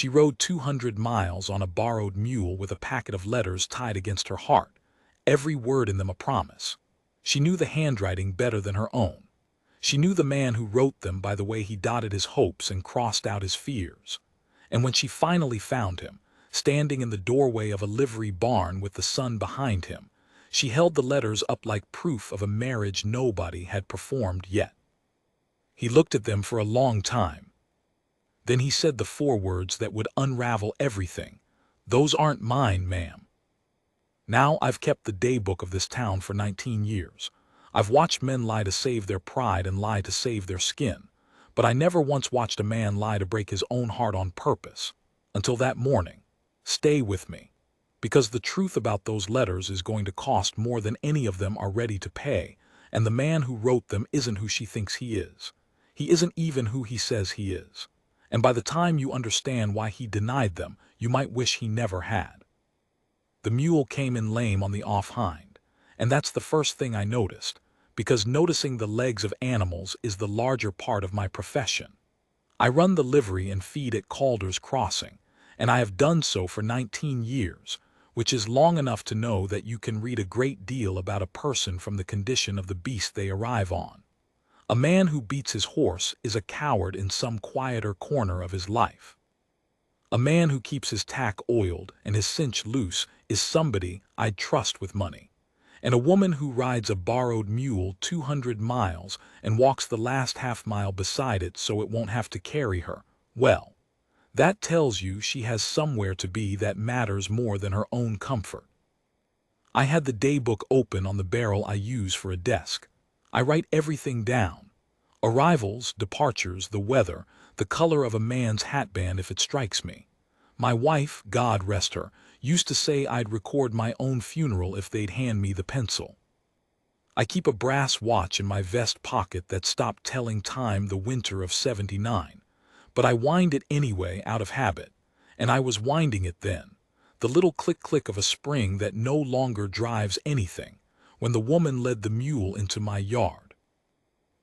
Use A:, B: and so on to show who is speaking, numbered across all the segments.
A: She rode 200 miles on a borrowed mule with a packet of letters tied against her heart, every word in them a promise. She knew the handwriting better than her own. She knew the man who wrote them by the way he dotted his hopes and crossed out his fears. And when she finally found him, standing in the doorway of a livery barn with the sun behind him, she held the letters up like proof of a marriage nobody had performed yet. He looked at them for a long time. Then he said the four words that would unravel everything. "Those aren't mine, ma'am." Now I've kept the daybook of this town for 19 years. I've watched men lie to save their pride and lie to save their skin. But I never once watched a man lie to break his own heart on purpose. Until that morning. Stay with me. Because the truth about those letters is going to cost more than any of them are ready to pay, and the man who wrote them isn't who she thinks he is. He isn't even who he says he is. And by the time you understand why he denied them, you might wish he never had. The mule came in lame on the off hind, and that's the first thing I noticed, because noticing the legs of animals is the larger part of my profession. I run the livery and feed at Calder's Crossing, and I have done so for 19 years, which is long enough to know that you can read a great deal about a person from the condition of the beast they arrive on. A man who beats his horse is a coward in some quieter corner of his life. A man who keeps his tack oiled and his cinch loose is somebody I'd trust with money. And a woman who rides a borrowed mule 200 miles and walks the last half mile beside it so it won't have to carry her, well, that tells you she has somewhere to be that matters more than her own comfort. I had the daybook open on the barrel I use for a desk. I write everything down. Arrivals, departures, the weather, the color of a man's hatband if it strikes me. My wife, God rest her, used to say I'd record my own funeral if they'd hand me the pencil. I keep a brass watch in my vest pocket that stopped telling time the winter of '79. But I wind it anyway out of habit, and I was winding it then, the little click-click of a spring that no longer drives anything, when the woman led the mule into my yard.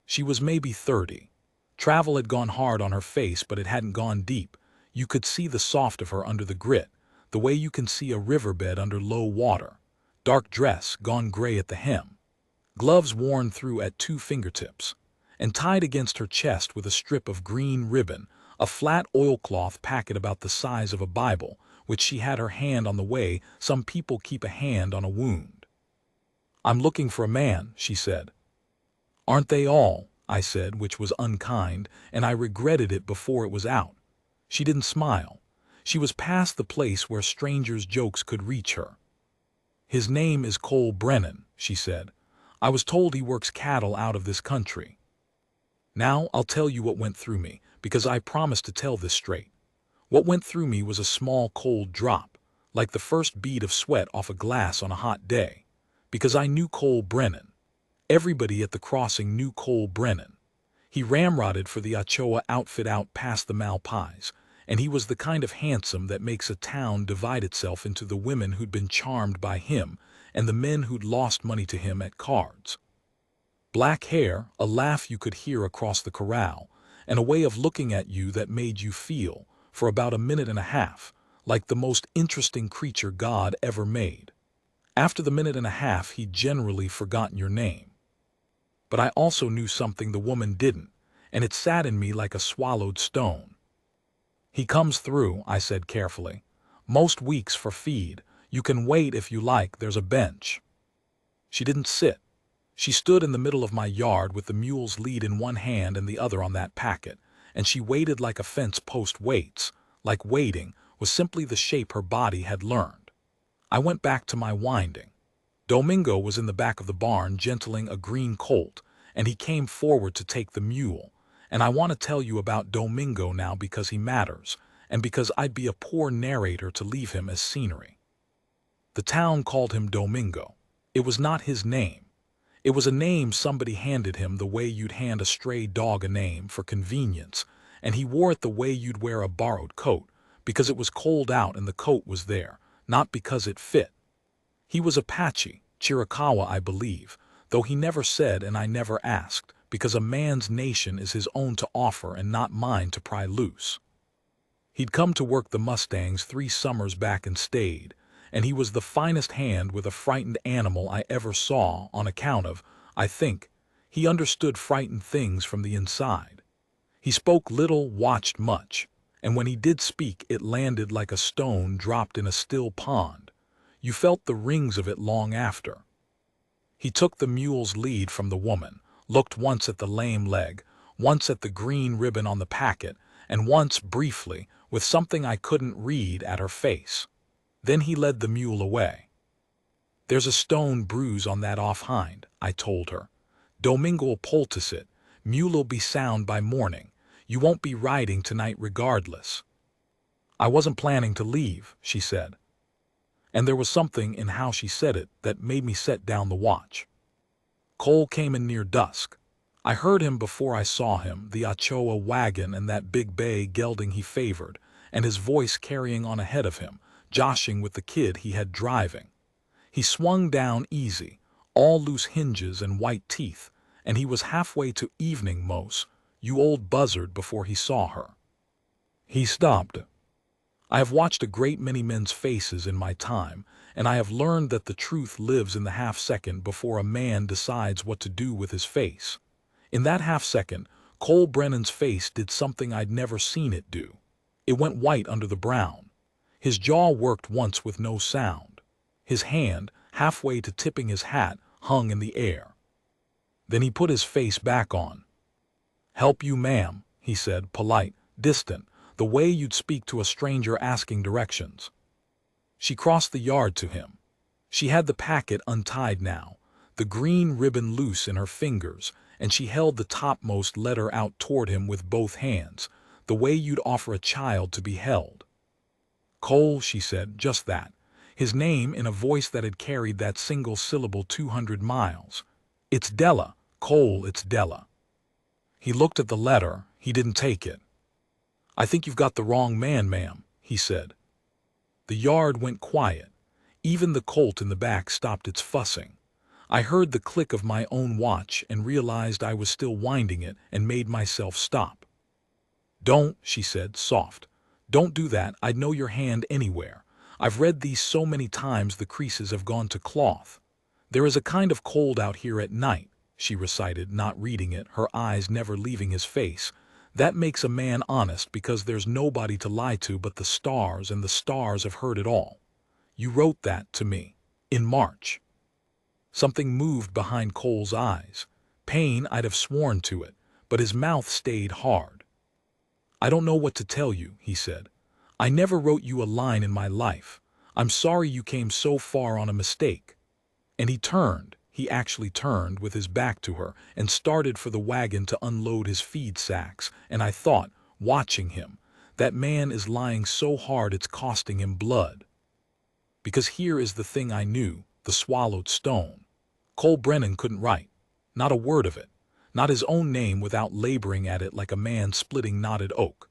A: She was maybe 30. Travel had gone hard on her face, but it hadn't gone deep. You could see the soft of her under the grit, the way you can see a riverbed under low water. Dark dress, gone gray at the hem. Gloves worn through at 2 fingertips, and tied against her chest with a strip of green ribbon, a flat oilcloth packet about the size of a Bible, which she had her hand on the way some people keep a hand on a wound. "I'm looking for a man," she said. "Aren't they all?" I said, which was unkind, and I regretted it before it was out. She didn't smile. She was past the place where strangers' jokes could reach her. "His name is Cole Brennan," she said. "I was told he works cattle out of this country." Now I'll tell you what went through me, because I promised to tell this straight. What went through me was a small cold drop, like the first bead of sweat off a glass on a hot day, because I knew Cole Brennan. Everybody at the crossing knew Cole Brennan. He ramrodded for the Ochoa outfit out past the Malpais, and he was the kind of handsome that makes a town divide itself into the women who'd been charmed by him and the men who'd lost money to him at cards. Black hair, a laugh you could hear across the corral, and a way of looking at you that made you feel, for about a minute and a half, like the most interesting creature God ever made. After the minute and a half, he'd generally forgotten your name. But I also knew something the woman didn't, and it sat in me like a swallowed stone. "He comes through," I said carefully. "Most weeks for feed. You can wait if you like, there's a bench." She didn't sit. She stood in the middle of my yard with the mule's lead in one hand and the other on that packet, and she waited like a fence post waits, like waiting was simply the shape her body had learned. I went back to my winding. Domingo was in the back of the barn gentling a green colt, and he came forward to take the mule, and I want to tell you about Domingo now because he matters, and because I'd be a poor narrator to leave him as scenery. The town called him Domingo. It was not his name. It was a name somebody handed him the way you'd hand a stray dog a name for convenience, and he wore it the way you'd wear a borrowed coat, because it was cold out and the coat was there, not because it fit. He was Apache, Chiricahua I believe, though he never said and I never asked, because a man's nation is his own to offer and not mine to pry loose. He'd come to work the Mustangs 3 summers back and stayed, and he was the finest hand with a frightened animal I ever saw on account of, I think, he understood frightened things from the inside. He spoke little, watched much, and when he did speak it landed like a stone dropped in a still pond. You felt the rings of it long after. He took the mule's lead from the woman, looked once at the lame leg, once at the green ribbon on the packet, and once, briefly, with something I couldn't read, at her face. Then he led the mule away. "There's a stone bruise on that off hind," I told her. "Dominga'll poultice it. Mule'll be sound by morning. You won't be riding tonight regardless." "I wasn't planning to leave," she said. And there was something in how she said it that made me set down the watch. Cole came in near dusk. I heard him before I saw him, the Ochoa wagon and that big bay gelding he favored, and his voice carrying on ahead of him, joshing with the kid he had driving. He swung down easy, all loose hinges and white teeth, and he was halfway to "Evening, Mose, you old buzzard," before he saw her. He stopped. I have watched a great many men's faces in my time, and I have learned that the truth lives in the half-second before a man decides what to do with his face. In that half-second, Cole Brennan's face did something I'd never seen it do. It went white under the brown. His jaw worked once with no sound. His hand, halfway to tipping his hat, hung in the air. Then he put his face back on. "Help you, ma'am," he said, polite, distant, the way you'd speak to a stranger asking directions. She crossed the yard to him. She had the packet untied now, the green ribbon loose in her fingers, and she held the topmost letter out toward him with both hands, the way you'd offer a child to be held. "Cole," she said, just that, his name in a voice that had carried that single syllable 200 miles. "It's Della, Cole, it's Della." He looked at the letter. He didn't take it. "I think you've got the wrong man, ma'am," he said. The yard went quiet. Even the colt in the back stopped its fussing. I heard the click of my own watch and realized I was still winding it and made myself stop. "Don't," she said, soft. "Don't do that. I'd know your hand anywhere. I've read these so many times the creases have gone to cloth. There is a kind of cold out here at night," she recited, not reading it, her eyes never leaving his face. "That makes a man honest because there's nobody to lie to but the stars, and the stars have heard it all. You wrote that to me. In March." Something moved behind Cole's eyes. Pain, I'd have sworn to it, but his mouth stayed hard. "I don't know what to tell you," he said. "I never wrote you a line in my life. I'm sorry you came so far on a mistake." And he actually turned with his back to her and started for the wagon to unload his feed sacks, and I thought, watching him, that man is lying so hard it's costing him blood. Because here is the thing I knew, the swallowed stone. Cole Brennan couldn't write. Not a word of it. Not his own name without laboring at it like a man splitting knotted oak.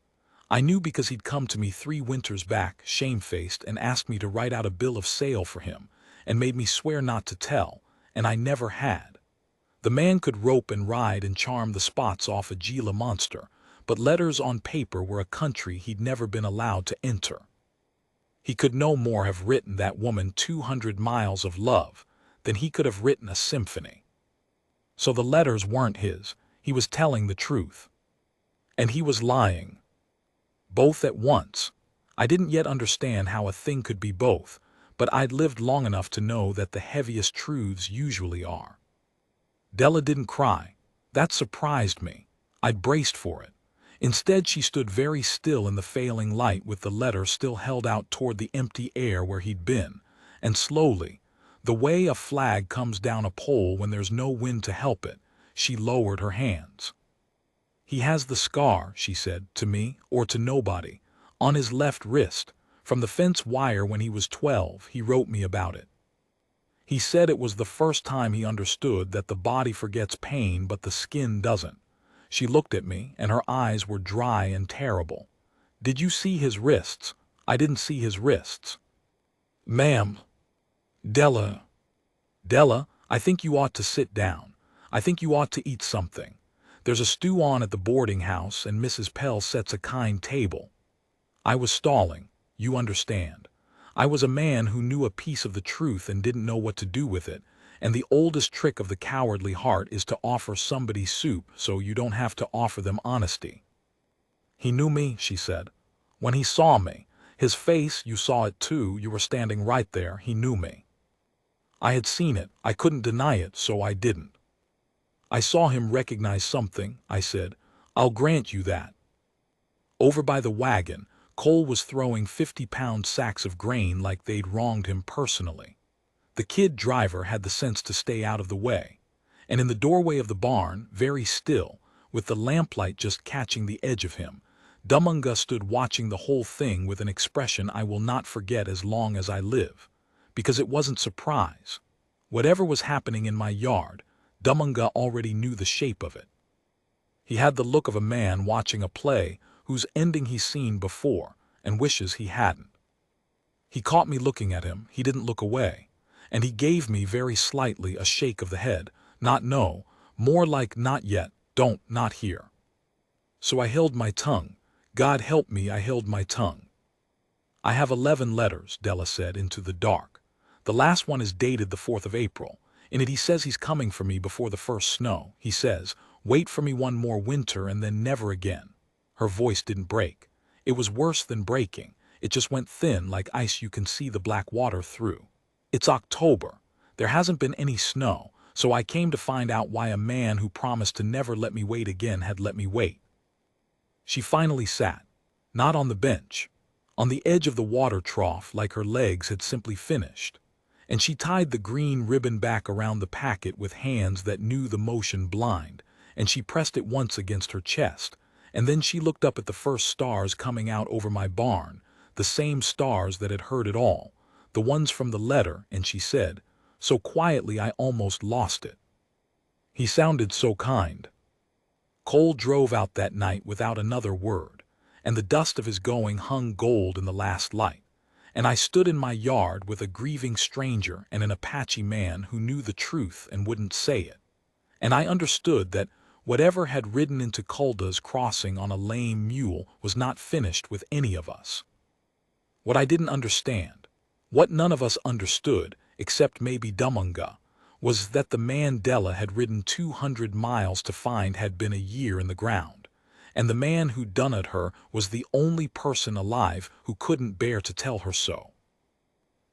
A: I knew because he'd come to me 3 winters back, shamefaced, and asked me to write out a bill of sale for him, and made me swear not to tell, and I never had. The man could rope and ride and charm the spots off a Gila monster, but letters on paper were a country he'd never been allowed to enter. He could no more have written that woman 200 miles of love than he could have written a symphony. So the letters weren't his. He was telling the truth. And he was lying. Both at once. I didn't yet understand how a thing could be both, but I'd lived long enough to know that the heaviest truths usually are. Della didn't cry. That surprised me. I'd braced for it. Instead, she stood very still in the failing light with the letter still held out toward the empty air where he'd been, and slowly, the way a flag comes down a pole when there's no wind to help it, she lowered her hands. "He has the scar," she said, to me, or to nobody, on his left wrist. From the fence wire when he was 12, he wrote me about it. He said it was the first time he understood that the body forgets pain but the skin doesn't. She looked at me, and her eyes were dry and terrible. "Did you see his wrists?" "I didn't see his wrists." "Ma'am." Della, I think you ought to sit down. I think you ought to eat something. There's a stew on at the boarding house, and Mrs. Pell sets a kind table." I was stalling, you understand. I was a man who knew a piece of the truth and didn't know what to do with it, and the oldest trick of the cowardly heart is to offer somebody soup so you don't have to offer them honesty. He knew me, she said. When he saw me, his face, you saw it too, you were standing right there, he knew me. I had seen it, I couldn't deny it, so I didn't. I saw him recognize something, I said. I'll grant you that. Over by the wagon, Cole was throwing 50-pound sacks of grain like they'd wronged him personally. The kid driver had the sense to stay out of the way. And in the doorway of the barn, very still, with the lamplight just catching the edge of him, Dumunga stood watching the whole thing with an expression I will not forget as long as I live. Because it wasn't surprise. Whatever was happening in my yard, Dumunga already knew the shape of it. He had the look of a man watching a play whose ending he's seen before and wishes he hadn't. He caught me looking at him, he didn't look away, and he gave me very slightly a shake of the head, not no, more like not yet, don't, not here. So I held my tongue. God help me, I held my tongue. I have 11 letters, Della said into the dark. The last one is dated the 4th of April. In it he says he's coming for me before the first snow. He says, wait for me one more winter and then never again. Her voice didn't break. It was worse than breaking. It just went thin like ice you can see the black water through. It's October. There hasn't been any snow, so I came to find out why a man who promised to never let me wait again had let me wait. She finally sat, not on the bench, on the edge of the water trough like her legs had simply finished, and she tied the green ribbon back around the packet with hands that knew the motion blind, and she pressed it once against her chest, and then she looked up at the first stars coming out over my barn, the same stars that had heard it all, the ones from the letter, and she said, so quietly I almost lost it. He sounded so kind. Cole drove out that night without another word, and the dust of his going hung gold in the last light, and I stood in my yard with a grieving stranger and an Apache man who knew the truth and wouldn't say it, and I understood that whatever had ridden into Culda's crossing on a lame mule was not finished with any of us. What I didn't understand, what none of us understood, except maybe Dumunga, was that the man Della had ridden 200 miles to find had been a year in the ground, and the man who done it her was the only person alive who couldn't bear to tell her so.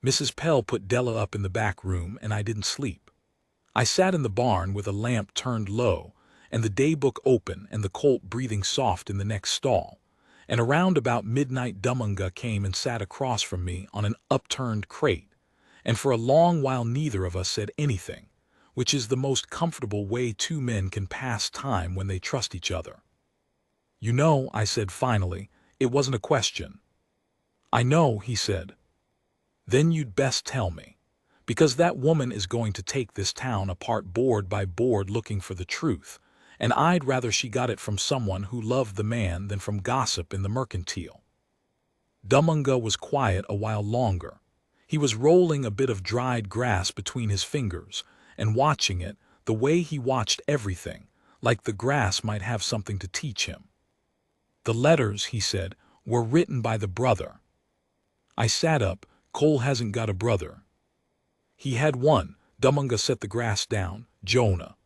A: Mrs. Pell put Della up in the back room, and I didn't sleep. I sat in the barn with a lamp turned low, and the daybook open and the colt breathing soft in the next stall, and around about midnight Dumunga came and sat across from me on an upturned crate, and for a long while neither of us said anything, which is the most comfortable way two men can pass time when they trust each other. You know, I said finally, it wasn't a question. I know, he said. Then you'd best tell me, because that woman is going to take this town apart board by board looking for the truth, and I'd rather she got it from someone who loved the man than from gossip in the mercantile. Dumunga was quiet a while longer. He was rolling a bit of dried grass between his fingers and watching it the way he watched everything, like the grass might have something to teach him. The letters, he said, were written by the brother. I sat up. Cole hasn't got a brother. He had one. Dumunga set the grass down, Jonah.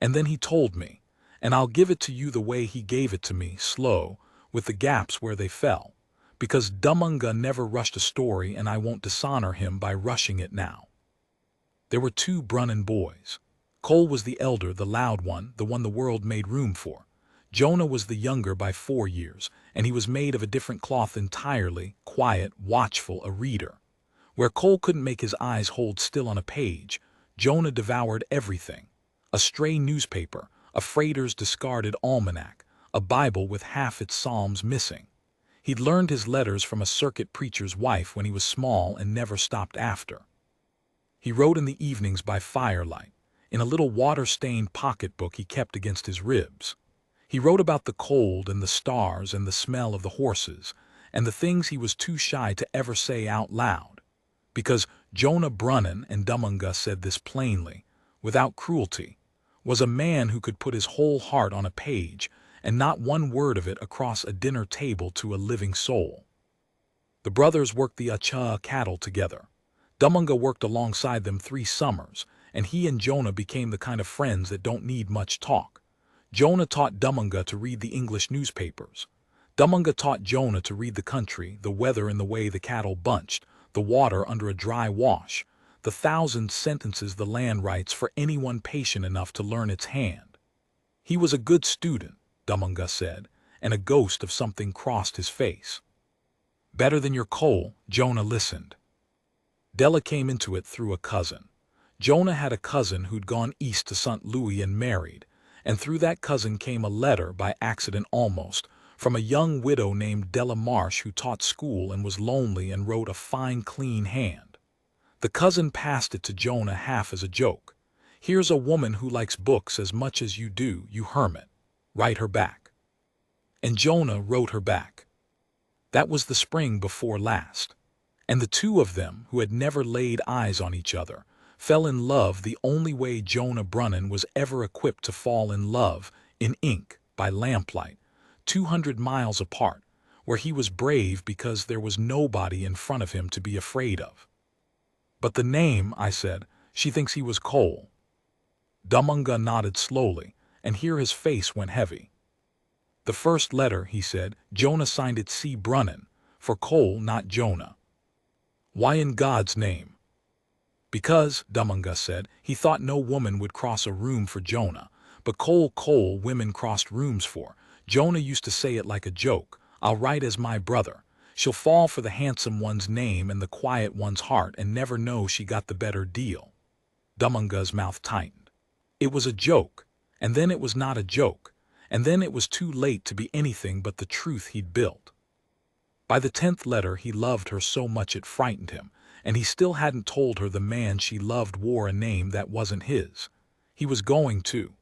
A: And then he told me, and I'll give it to you the way he gave it to me, slow, with the gaps where they fell, because Dumunga never rushed a story and I won't dishonor him by rushing it now. There were 2 Brunnan boys. Cole was the elder, the loud one, the one the world made room for. Jonah was the younger by 4 years, and he was made of a different cloth entirely, quiet, watchful, a reader. Where Cole couldn't make his eyes hold still on a page, Jonah devoured everything. A stray newspaper, a freighter's discarded almanac, a Bible with half its psalms missing. He'd learned his letters from a circuit preacher's wife when he was small and never stopped after. He wrote in the evenings by firelight, in a little water-stained pocketbook he kept against his ribs. He wrote about the cold and the stars and the smell of the horses, and the things he was too shy to ever say out loud. Because Jonah Brunnan, and Dumunga said this plainly, without cruelty, was a man who could put his whole heart on a page and not one word of it across a dinner table to a living soul. The brothers worked the Acha cattle together. Dumunga worked alongside them 3 summers, and he and Jonah became the kind of friends that don't need much talk. Jonah taught Dumunga to read the English newspapers. Dumunga taught Jonah to read the country, the weather and the way the cattle bunched, the water under a dry wash, the 1,000 sentences the land writes for anyone patient enough to learn its hand. He was a good student, Dumunga said, and a ghost of something crossed his face. Better than your coal, Jonah listened. Della came into it through a cousin. Jonah had a cousin who'd gone east to St. Louis and married, and through that cousin came a letter, by accident almost, from a young widow named Della Marsh who taught school and was lonely and wrote a fine, clean hand. The cousin passed it to Jonah half as a joke. Here's a woman who likes books as much as you do, you hermit. Write her back. And Jonah wrote her back. That was the spring before last. And the two of them, who had never laid eyes on each other, fell in love the only way Jonah Brunnan was ever equipped to fall in love, in ink, by lamplight, 200 miles apart, where he was brave because there was nobody in front of him to be afraid of. But the name, I said, she thinks he was Cole. Dumunga nodded slowly, and here his face went heavy. The first letter, he said, Jonah signed it C. Brunnan, for Cole, not Jonah. Why in God's name? Because, Dumunga said, he thought no woman would cross a room for Jonah, but Cole women crossed rooms for. Jonah used to say it like a joke, I'll write as my brother. She'll fall for the handsome one's name and the quiet one's heart and never know she got the better deal. Dumunga's mouth tightened. It was a joke, and then it was not a joke, and then it was too late to be anything but the truth he'd built. By the 10th letter he loved her so much it frightened him, and he still hadn't told her the man she loved wore a name that wasn't his. He was going to.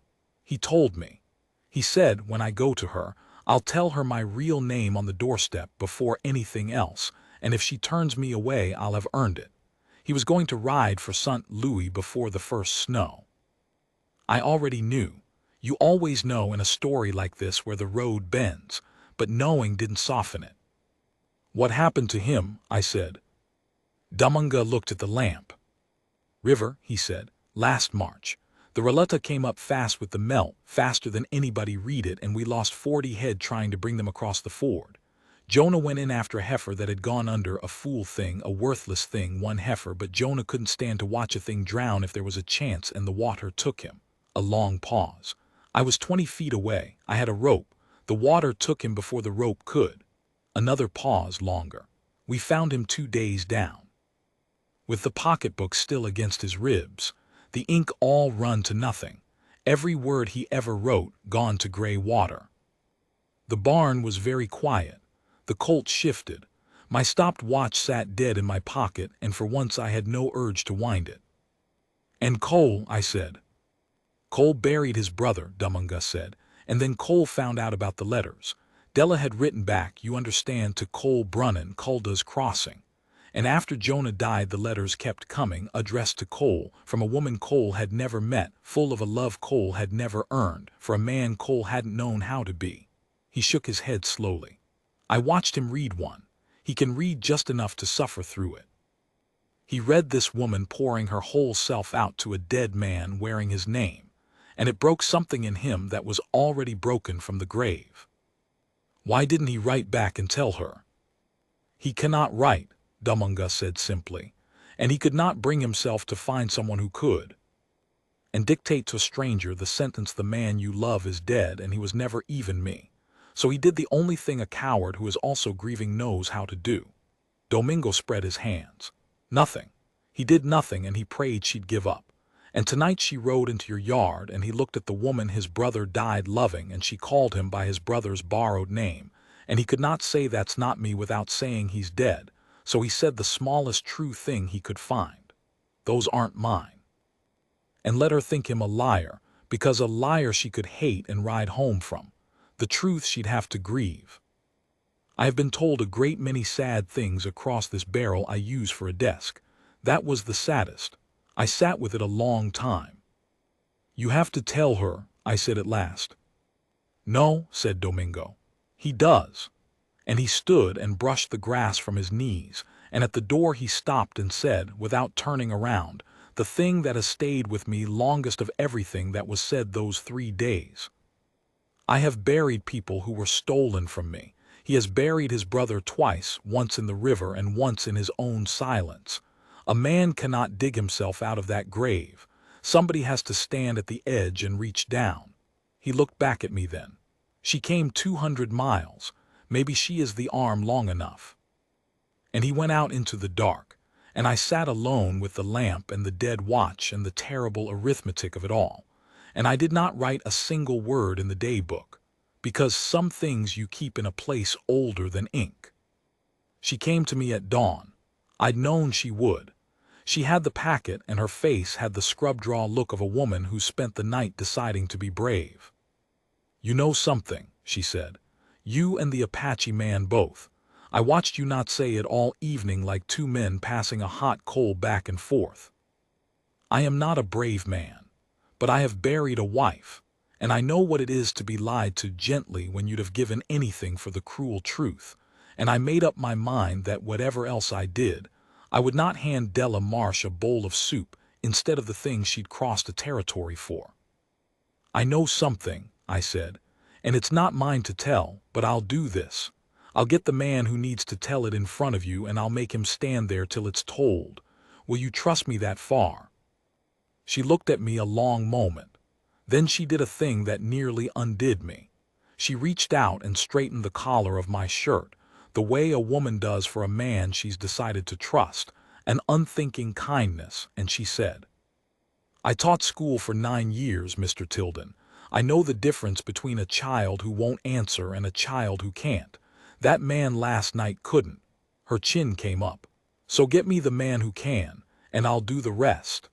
A: He told me. He said, when I go to her, I'll tell her my real name on the doorstep before anything else, and if she turns me away I'll have earned it. He was going to ride for St. Louis before the first snow. I already knew. You always know in a story like this where the road bends, but knowing didn't soften it. What happened to him? I said. Dumunga looked at the lamp. River, he said, last March. The Roletta came up fast with the melt, faster than anybody read it, and we lost 40 head trying to bring them across the ford. Jonah went in after a heifer that had gone under, a fool thing, a worthless thing, one heifer, but Jonah couldn't stand to watch a thing drown if there was a chance, and the water took him. A long pause. I was 20 feet away. I had a rope. The water took him before the rope could. Another pause, longer. We found him 2 days down. With the pocketbook still against his ribs, the ink all run to nothing, every word he ever wrote gone to gray water. The barn was very quiet. The colt shifted. My stopped watch sat dead in my pocket, and for once I had no urge to wind it. And Cole, I said. Cole buried his brother, Dumunga said, and then Cole found out about the letters. Della had written back, you understand, to Cole Brunnan, Culda's Crossing. And after Jonah died the letters kept coming, addressed to Cole, from a woman Cole had never met, full of a love Cole had never earned, for a man Cole hadn't known how to be. He shook his head slowly. I watched him read one. He can read just enough to suffer through it. He read this woman pouring her whole self out to a dead man wearing his name, and it broke something in him that was already broken from the grave. Why didn't he write back and tell her? He cannot write, Dumunga said simply, and he could not bring himself to find someone who could. And dictate to a stranger the sentence, the man you love is dead and he was never even me. So he did the only thing a coward who is also grieving knows how to do. Domingo spread his hands. Nothing. He did nothing, and he prayed she'd give up. And tonight she rode into your yard, and he looked at the woman his brother died loving, and she called him by his brother's borrowed name, and he could not say that's not me without saying he's dead, so he said the smallest true thing he could find. Those aren't mine. And let her think him a liar, because a liar she could hate and ride home from. The truth she'd have to grieve. I have been told a great many sad things across this barrel I use for a desk. That was the saddest. I sat with it a long time. You have to tell her, I said at last. No, said Domingo. He does. And he stood and brushed the grass from his knees, and at the door he stopped and said, without turning around, the thing that has stayed with me longest of everything that was said those 3 days. I have buried people who were stolen from me. He has buried his brother twice, once in the river and once in his own silence. A man cannot dig himself out of that grave. Somebody has to stand at the edge and reach down. He looked back at me then. She came 200 miles. Maybe she is the arm long enough. And he went out into the dark, and I sat alone with the lamp and the dead watch and the terrible arithmetic of it all. And I did not write a single word in the day book, because some things you keep in a place older than ink. She came to me at dawn. I'd known she would. She had the packet, and her face had the scrub-draw look of a woman who spent the night deciding to be brave. You know something, she said. You and the Apache man both. I watched you not say it all evening like two men passing a hot coal back and forth. I am not a brave man, but I have buried a wife, and I know what it is to be lied to gently when you'd have given anything for the cruel truth, and I made up my mind that whatever else I did, I would not hand Della Marsh a bowl of soup instead of the thing she'd crossed a territory for. I know something, I said, and it's not mine to tell, but I'll do this. I'll get the man who needs to tell it in front of you, and I'll make him stand there till it's told. Will you trust me that far? She looked at me a long moment. Then she did a thing that nearly undid me. She reached out and straightened the collar of my shirt, the way a woman does for a man she's decided to trust, an unthinking kindness, and she said, I taught school for 9 years, Mr. Tilden. I know the difference between a child who won't answer and a child who can't. That man last night couldn't. Her chin came up. So get me the man who can, and I'll do the rest.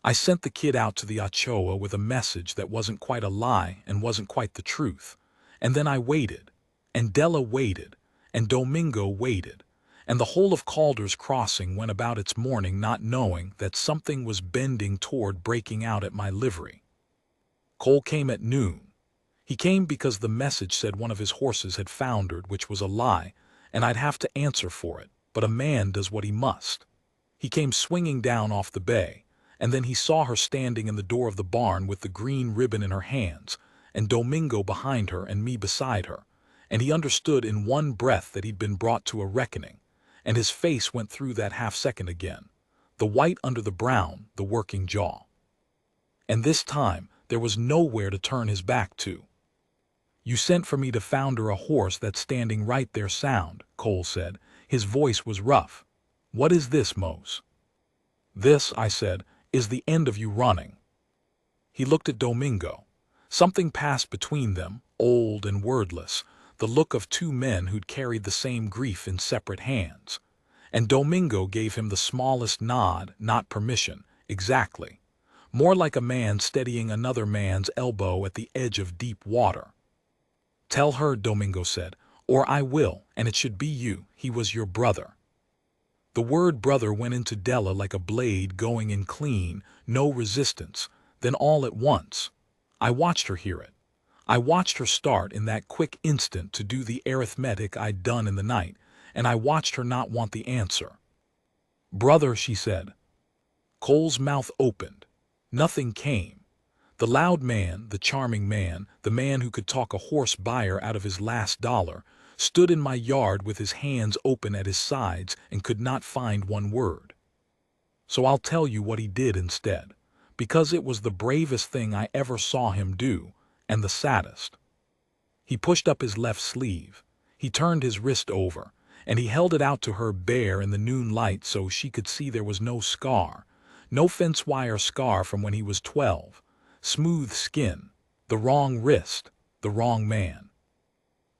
A: I sent the kid out to the Ochoa with a message that wasn't quite a lie and wasn't quite the truth. And then I waited, and Della waited, and Domingo waited, and the whole of Calder's Crossing went about its morning not knowing that something was bending toward breaking out at my livery. Cole came at noon. He came because the message said one of his horses had foundered, which was a lie, and I'd have to answer for it, but a man does what he must. He came swinging down off the bay, and then he saw her standing in the door of the barn with the green ribbon in her hands, and Domingo behind her and me beside her, and he understood in one breath that he'd been brought to a reckoning, and his face went through that half-second again, the white under the brown, the working jaw. And this time there was nowhere to turn his back to. You sent for me to founder a horse that's standing right there sound, Cole said. His voice was rough. What is this, Mose? This, I said, is the end of you running. He looked at Domingo. Something passed between them, old and wordless, the look of two men who'd carried the same grief in separate hands. And Domingo gave him the smallest nod, not permission, exactly. More like a man steadying another man's elbow at the edge of deep water. Tell her, Domingo said, or I will, and it should be you. He was your brother. The word brother went into Della like a blade going in clean, no resistance. Then all at once, I watched her hear it. I watched her start in that quick instant to do the arithmetic I'd done in the night, and I watched her not want the answer. Brother, she said. Cole's mouth opened. Nothing came. The loud man, the charming man, the man who could talk a horse buyer out of his last dollar, stood in my yard with his hands open at his sides and could not find one word. So I'll tell you what he did instead, because it was the bravest thing I ever saw him do, and the saddest. He pushed up his left sleeve. He turned his wrist over, and he held it out to her bare in the noon light so she could see there was no scar, no fence wire scar from when he was 12. Smooth skin, the wrong wrist, the wrong man.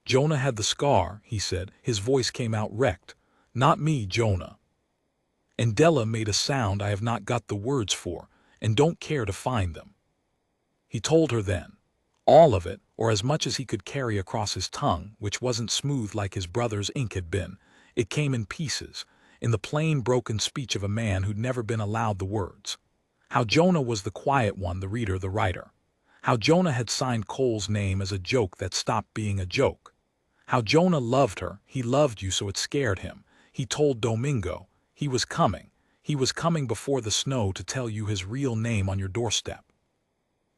A: Jonah had the scar, he said. His voice came out wrecked. Not me, Jonah. And Della made a sound I have not got the words for, and don't care to find them. He told her then. All of it, or as much as he could carry across his tongue, which wasn't smooth like his brother's ink had been. It came in pieces, in the plain broken speech of a man who'd never been allowed the words. How Jonah was the quiet one, the reader, the writer. How Jonah had signed Cole's name as a joke that stopped being a joke. How Jonah loved her, he loved you so it scared him. He told Domingo, he was coming. He was coming before the snow to tell you his real name on your doorstep.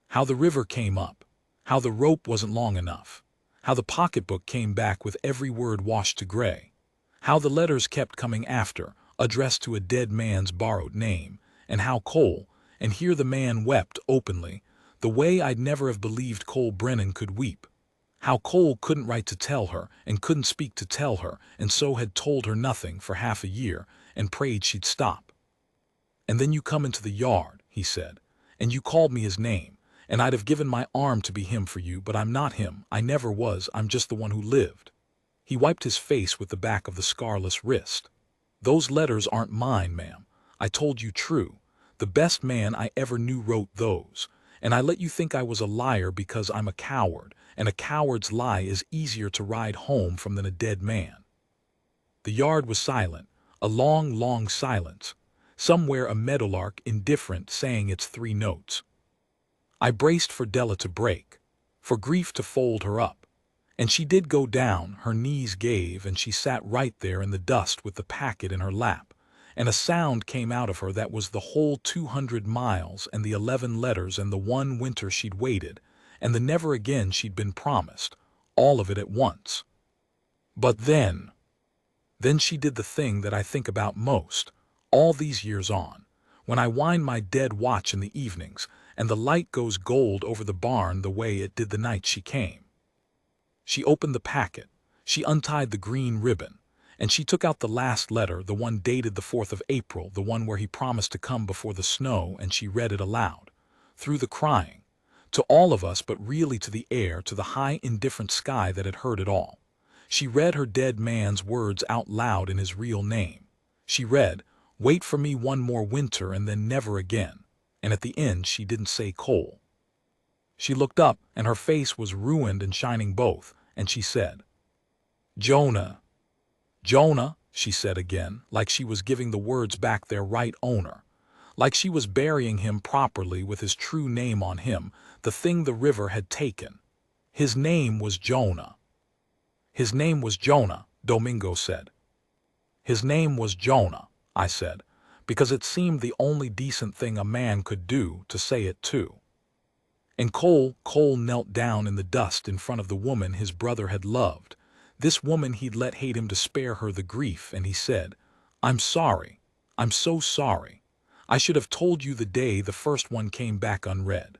A: How the river came up. How the rope wasn't long enough. How the pocketbook came back with every word washed to gray. How the letters kept coming after, addressed to a dead man's borrowed name. And how Cole, and here the man wept openly, the way I'd never have believed Cole Brennan could weep. How Cole couldn't write to tell her, and couldn't speak to tell her, and so had told her nothing for half a year, and prayed she'd stop. And then you come into the yard, he said, and you called me his name, and I'd have given my arm to be him for you, but I'm not him, I never was, I'm just the one who lived. He wiped his face with the back of the scarless wrist. Those letters aren't mine, ma'am. I told you true. The best man I ever knew wrote those. And I let you think I was a liar because I'm a coward, and a coward's lie is easier to ride home from than a dead man. The yard was silent, a long, long silence. Somewhere a meadowlark indifferent sang its 3 notes. I braced for Della to break, for grief to fold her up. And she did go down, her knees gave, and she sat right there in the dust with the packet in her lap. And a sound came out of her that was the whole 200 miles and the 11 letters and the 1 winter she'd waited, and the never again she'd been promised, all of it at once. But then she did the thing that I think about most, all these years on, when I wind my dead watch in the evenings, and the light goes gold over the barn the way it did the night she came. She opened the packet, she untied the green ribbon, and she took out the last letter, the one dated the 4th of April, the one where he promised to come before the snow, and she read it aloud, through the crying, to all of us but really to the air, to the high indifferent sky that had heard it all. She read her dead man's words out loud in his real name. She read, "Wait for me 1 more winter and then never again," and at the end she didn't say Cole. She looked up, and her face was ruined and shining both, and she said, "Jonah." "Jonah," she said again, like she was giving the words back their right owner, like she was burying him properly with his true name on him, the thing the river had taken. His name was Jonah. "His name was Jonah," Domingo said. "His name was Jonah," I said, because it seemed the only decent thing a man could do, to say it too. And Cole knelt down in the dust in front of the woman his brother had loved, this woman he'd let hate him to spare her the grief, and he said, "I'm sorry. I'm so sorry. I should have told you the day the first one came back unread.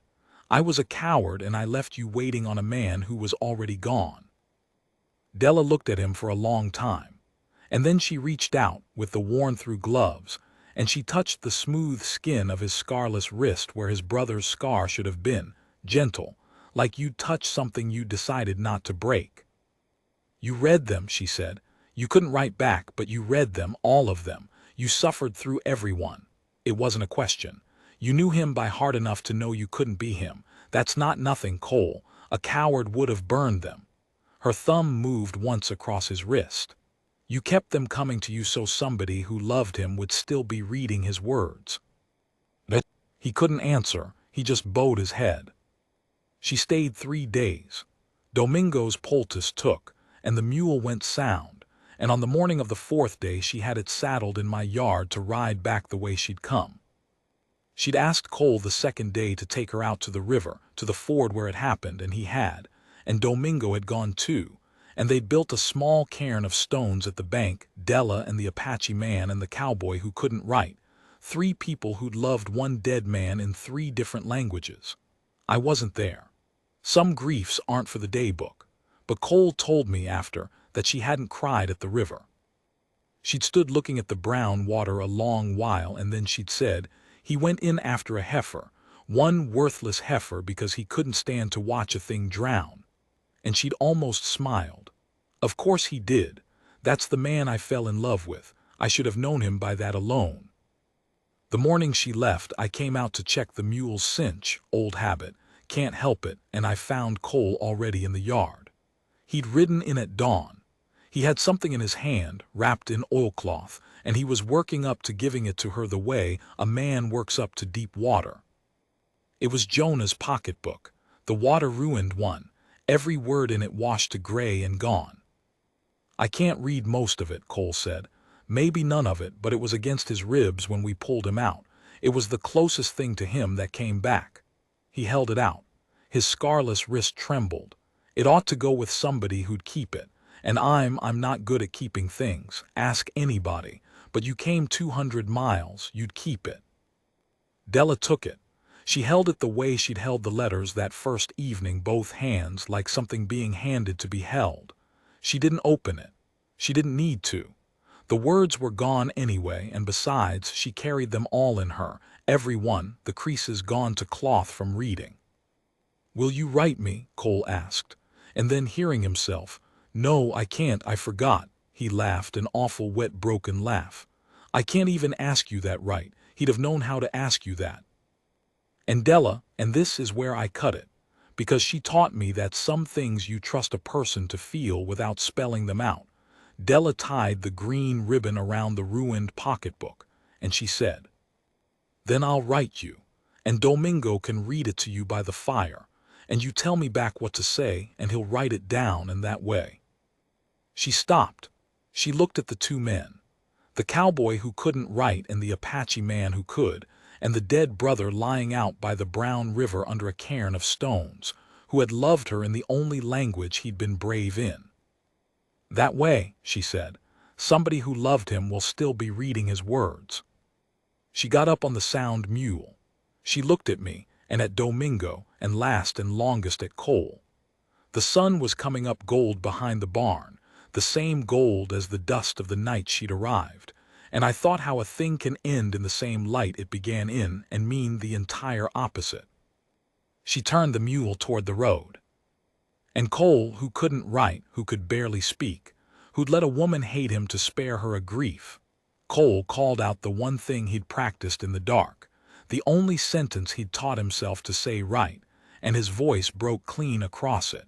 A: I was a coward and I left you waiting on a man who was already gone." Della looked at him for a long time, and then she reached out with the worn-through gloves, and she touched the smooth skin of his scarless wrist where his brother's scar should have been, gentle, like you'd touch something you decided not to break. "You read them," she said. "You couldn't write back, but you read them, all of them. You suffered through every one. It wasn't a question. You knew him by heart enough to know you couldn't be him. That's not nothing, Cole. A coward would have burned them." Her thumb moved once across his wrist. "You kept them coming to you so somebody who loved him would still be reading his words." He couldn't answer, he just bowed his head. She stayed 3 days. Domingo's poultice took, and the mule went sound, and on the morning of the 4th day she had it saddled in my yard to ride back the way she'd come. She'd asked Cole the 2nd day to take her out to the river, to the ford where it happened, and he had, and Domingo had gone too, and they'd built a small cairn of stones at the bank, Della and the Apache man and the cowboy who couldn't write, 3 people who'd loved one dead man in 3 different languages. I wasn't there. Some griefs aren't for the daybook, but Cole told me after that she hadn't cried at the river. She'd stood looking at the brown water a long while, and then she'd said, "He went in after a heifer, one worthless heifer because he couldn't stand to watch a thing drown." And she'd almost smiled. "Of course he did. That's the man I fell in love with. I should have known him by that alone." The morning she left, I came out to check the mule's cinch, old habit, can't help it, and I found Cole already in the yard. He'd ridden in at dawn. He had something in his hand, wrapped in oilcloth, and he was working up to giving it to her the way a man works up to deep water. It was Jonah's pocketbook, The water ruined one, every word in it washed to gray and gone. I can't read most of it, Cole said. Maybe none of it, but it was against his ribs when we pulled him out. It was the closest thing to him that came back. He held it out. His scarless wrist trembled. It ought to go with somebody who'd keep it. And I'm not good at keeping things. Ask anybody. But you came 200 miles, you'd keep it. Della took it. She held it the way she'd held the letters that first evening, both hands, like something being handed to be held. She didn't open it. She didn't need to. The words were gone anyway, and besides, she carried them all in her, every one, the creases gone to cloth from reading. "Will you write me?" Cole asked. And then, hearing himself, "No, I can't, I forgot," he laughed, an awful wet broken laugh. "I can't even ask you that right. He'd have known how to ask you that." And Della, and this is where I cut it, because she taught me that some things you trust a person to feel without spelling them out. Della tied the green ribbon around the ruined pocketbook, and she said, "Then I'll write you, and Domingo can read it to you by the fire, and you tell me back what to say, and he'll write it down in that way." She stopped. She looked at the two men, the cowboy who couldn't write and the Apache man who could, and the dead brother lying out by the brown river under a cairn of stones, who had loved her in the only language he'd been brave in. "That way," she said, "somebody who loved him will still be reading his words." She got up on the sound mule. She looked at me, and at Domingo, and last and longest at Cole. The sun was coming up gold behind the barn, the same gold as the dust of the night she'd arrived, and I thought how a thing can end in the same light it began in and mean the entire opposite. She turned the mule toward the road. And Cole, who couldn't write, who could barely speak, who'd let a woman hate him to spare her a grief, Cole called out the one thing he'd practiced in the dark, the only sentence he'd taught himself to say right, and his voice broke clean across it.